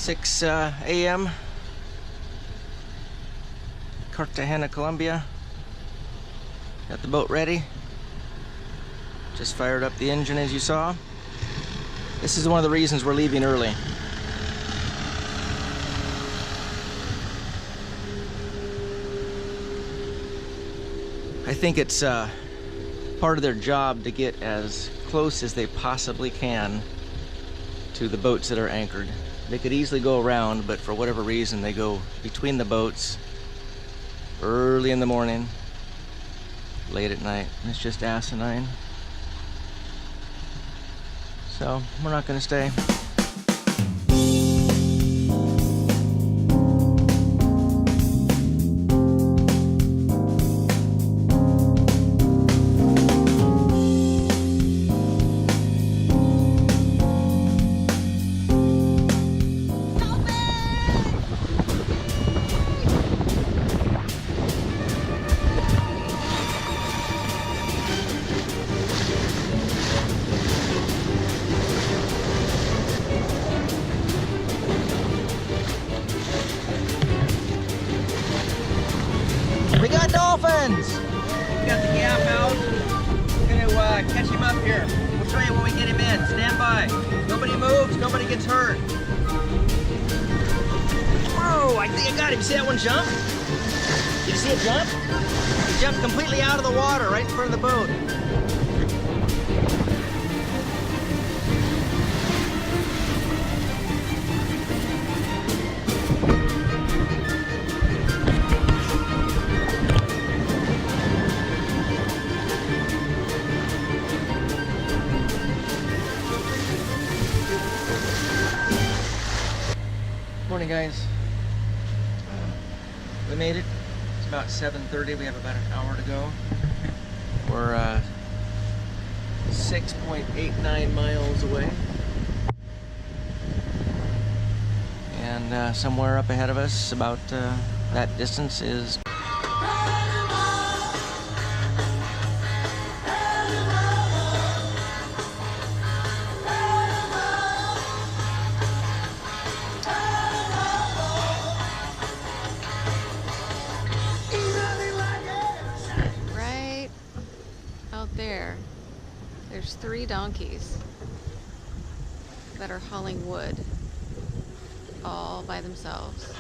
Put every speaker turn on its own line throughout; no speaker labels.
6 a.m. Cartagena, Colombia. Got the boat ready. Just fired up the engine as you saw. This is one of the reasons we're leaving early. I think it's part of their job to get as close as they possibly can to the boats that are anchored. They could easily go around, but for whatever reason they go between the boats early in the morning, late at night, and it's just asinine. So we're not going to stay. We got dolphins! We got the gap out. We're gonna catch him up here. We'll show you when we get him in. Stand by. Nobody moves, nobody gets hurt. Whoa, I think I got him. See that one jump? Did you see it jump? He jumped completely out of the water right in front of the boat. Morning, guys. We made it. It's about 7:30. We have about an hour to go. We're 6.89 miles away. And somewhere up ahead of us, about that distance, is
there. There's 3 donkeys that are hauling wood all by themselves.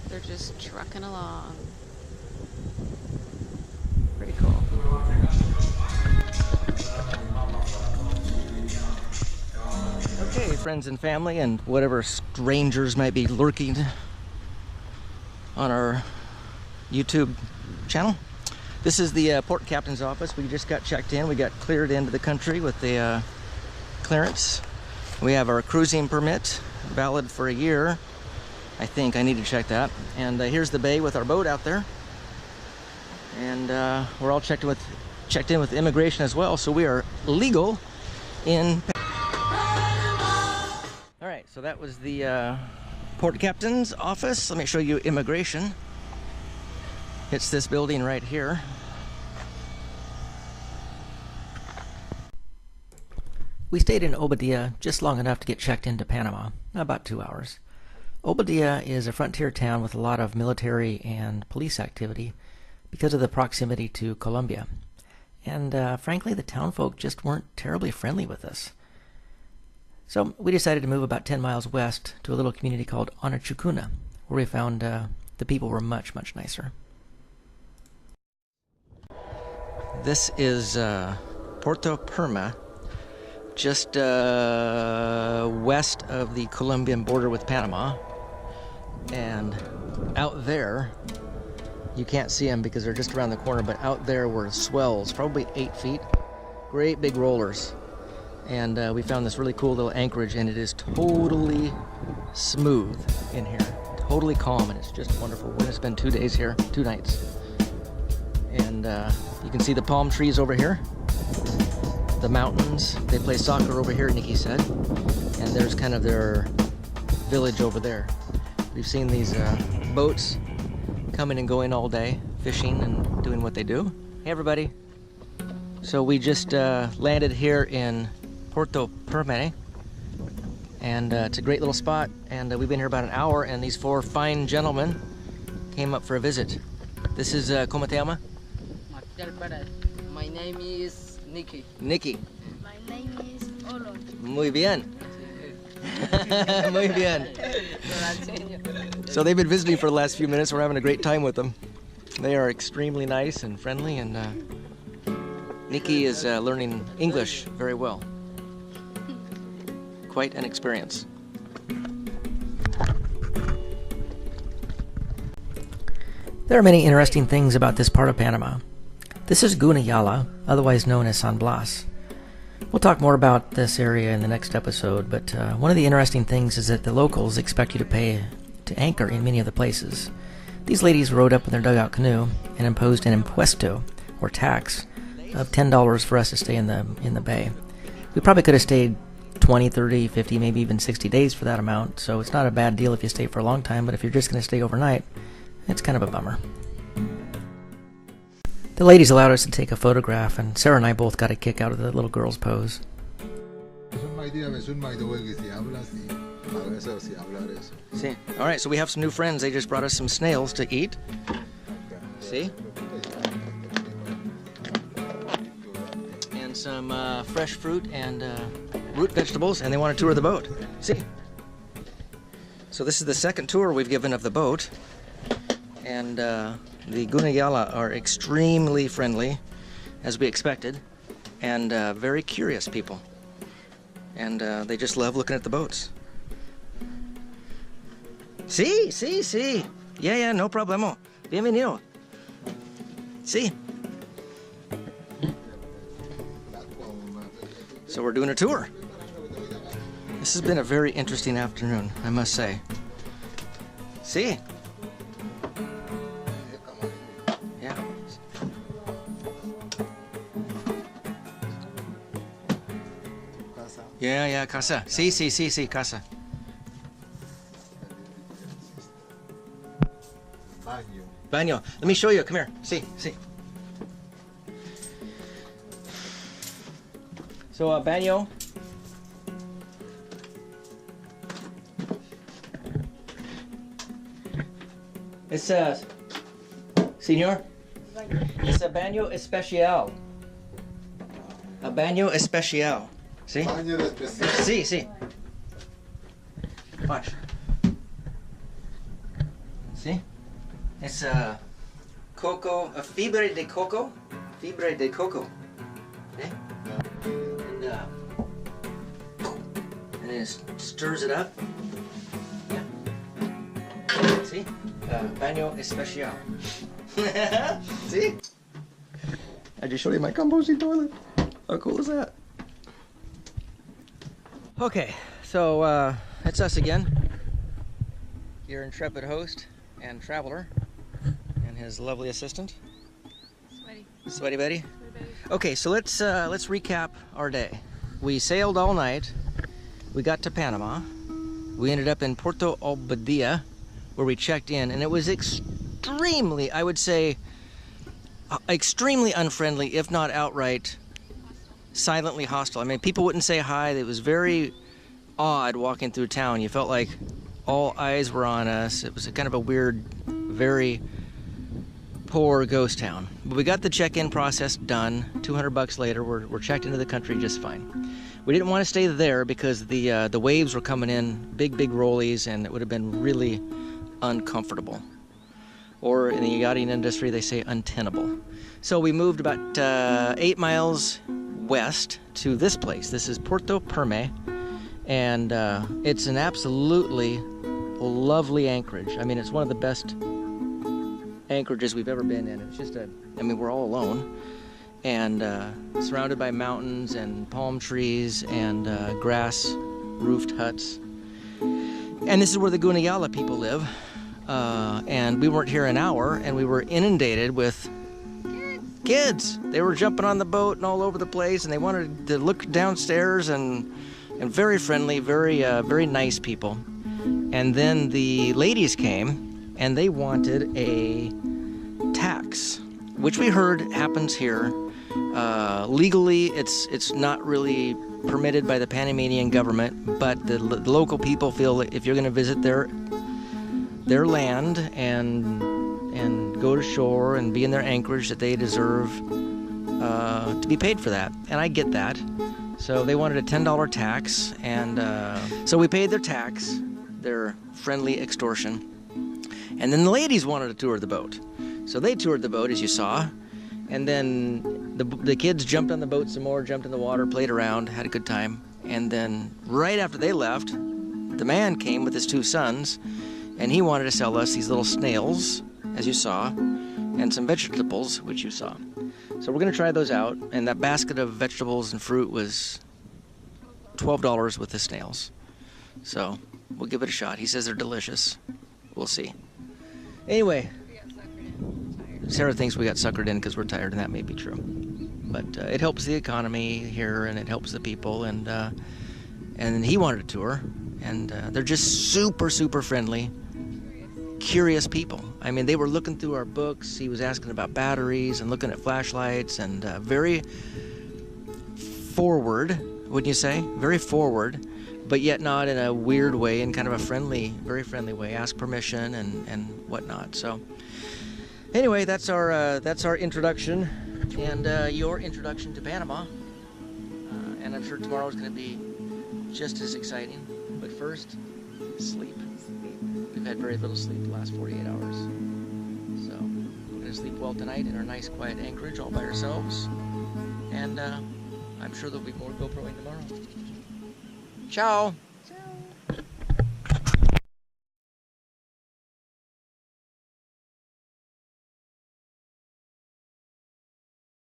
They're just trucking along. Pretty cool.
Okay, friends and family and whatever strangers might be lurking on our YouTube channel. This is the port captain's office. We just got checked in. We got cleared into the country with the clearance. We have our cruising permit, valid for a year. I think I need to check that. And here's the bay with our boat out there. And we're all checked in with immigration as well. So we are legal in. All right. So that was the port captain's office. Let me show you immigration. It's this building right here. We stayed in Obadilla just long enough to get checked into Panama, about 2 hours. Obadilla is a frontier town with a lot of military and police activity because of the proximity to Colombia. And frankly, the town folk just weren't terribly friendly with us. So we decided to move about 10 miles west to a little community called Anachucuna, where we found the people were much, much nicer. This is Puerto Perma, just west of the Colombian border with Panama. And out there, you can't see them because they're just around the corner, but out there were swells, probably 8 feet, great big rollers. And we found this really cool little anchorage, and it is totally smooth in here, totally calm, and it's just wonderful. We're gonna spend 2 days here, 2 nights. And you can see the palm trees over here, the mountains. They play soccer over here, Nikki said, and there's kind of their village over there. We've seen these boats coming and going all day, fishing and doing what they do. Hey everybody. So we just landed here in Puerto Perma, And it's a great little spot, and we've been here about an hour, and these 4 fine gentlemen came up for a visit. This is, ¿cómo te llama?
My name is Nikki.
Nikki.
My name is Olo.
Muy bien. Muy bien. So they've been visiting for the last few minutes. We're having a great time with them. They are extremely nice and friendly, and Nikki is learning English very well. Quite an experience. There are many interesting things about this part of Panama. This is Guna Yala, otherwise known as San Blas. We'll talk more about this area in the next episode, but one of the interesting things is that the locals expect you to pay to anchor in many of the places. These ladies rowed up in their dugout canoe and imposed an impuesto, or tax, of $10 for us to stay in the bay. We probably could have stayed 20, 30, 50, maybe even 60 days for that amount, so it's not a bad deal if you stay for a long time, but if you're just going to stay overnight, it's kind of a bummer. The ladies allowed us to take a photograph, and Sarah and I both got a kick out of the little girl's pose. See? Alright, so we have some new friends. They just brought us some snails to eat. See? And some fresh fruit and root vegetables, and they want to tour the boat. See? So this is the second tour we've given of the boat. And the Guna Yala are extremely friendly, as we expected, and very curious people. And they just love looking at the boats. Sí. Yeah, no problemo. Bienvenido. Sí. So we're doing a tour. This has been a very interesting afternoon, I must say. Sí. Yeah, casa. Sí, casa. Baño. Let me show you. Come here. See. So, baño. It's señor. It's a baño especial. A baño especial. See? Sí. Watch. See? It's a coco, a fibre de coco. Fibre de coco. Okay? And then it stirs it up. Yeah. See? Baño especial. See? I just showed you my composting toilet. How cool is that? Okay, so it's us again, your intrepid host and traveler, and his lovely assistant, Sweaty Betty. Okay, so let's recap our day. We sailed all night. We got to Panama. We ended up in Puerto Obadilla, where we checked in, and it was extremely, I would say, extremely unfriendly, if not outright silently hostile. I mean, people wouldn't say hi. It was very odd walking through town. You felt like all eyes were on us. It was a kind of a weird, very poor ghost town. But we got the check-in process done. $200 later, we're checked into the country just fine. We didn't want to stay there because the waves were coming in, big rollies, and it would have been really uncomfortable. Or in the yachting industry, they say untenable. So we moved about 8 miles west to this place. This is Puerto Perme, and it's an absolutely lovely anchorage. I mean, it's one of the best anchorages we've ever been in. It's just we're all alone, and surrounded by mountains and palm trees and grass roofed huts. And this is where the Guna Yala people live. And we weren't here an hour, and we were inundated with kids. They were jumping on the boat and all over the place, and they wanted to look downstairs, and very friendly, very nice people. And then the ladies came, and they wanted a tax, which we heard happens here Legally, it's not really permitted by the Panamanian government, but the local people feel that if you're going to visit their land and go to shore and be in their anchorage, that they deserve to be paid for that. And I get that. So they wanted a $10 tax, and so we paid their tax, their friendly extortion. And then the ladies wanted to tour the boat. So they toured the boat, as you saw. And then the kids jumped on the boat some more, jumped in the water, played around, had a good time. And then right after they left, the man came with his 2 sons, and he wanted to sell us these little snails, as you saw, and some vegetables, which you saw. So we're going to try those out, and that basket of vegetables and fruit was $12 with the snails. So we'll give it a shot. He says they're delicious. We'll see. Anyway, Sarah thinks we got suckered in because we're tired, and that may be true. But it helps the economy here, and it helps the people, and he wanted a tour, and they're just super, super friendly, curious people. I mean, they were looking through our books. He was asking about batteries and looking at flashlights, and very forward, wouldn't you say? Very forward, but yet not in a weird way, in kind of a friendly, very friendly way. Ask permission and whatnot. So anyway, that's our introduction, and your introduction to Panama. And I'm sure tomorrow's going to be just as exciting. But first, sleep. We've had very little sleep the last 48 hours. So we're going to sleep well tonight in our nice quiet anchorage all by ourselves. And I'm sure there'll be more GoProing tomorrow. Ciao!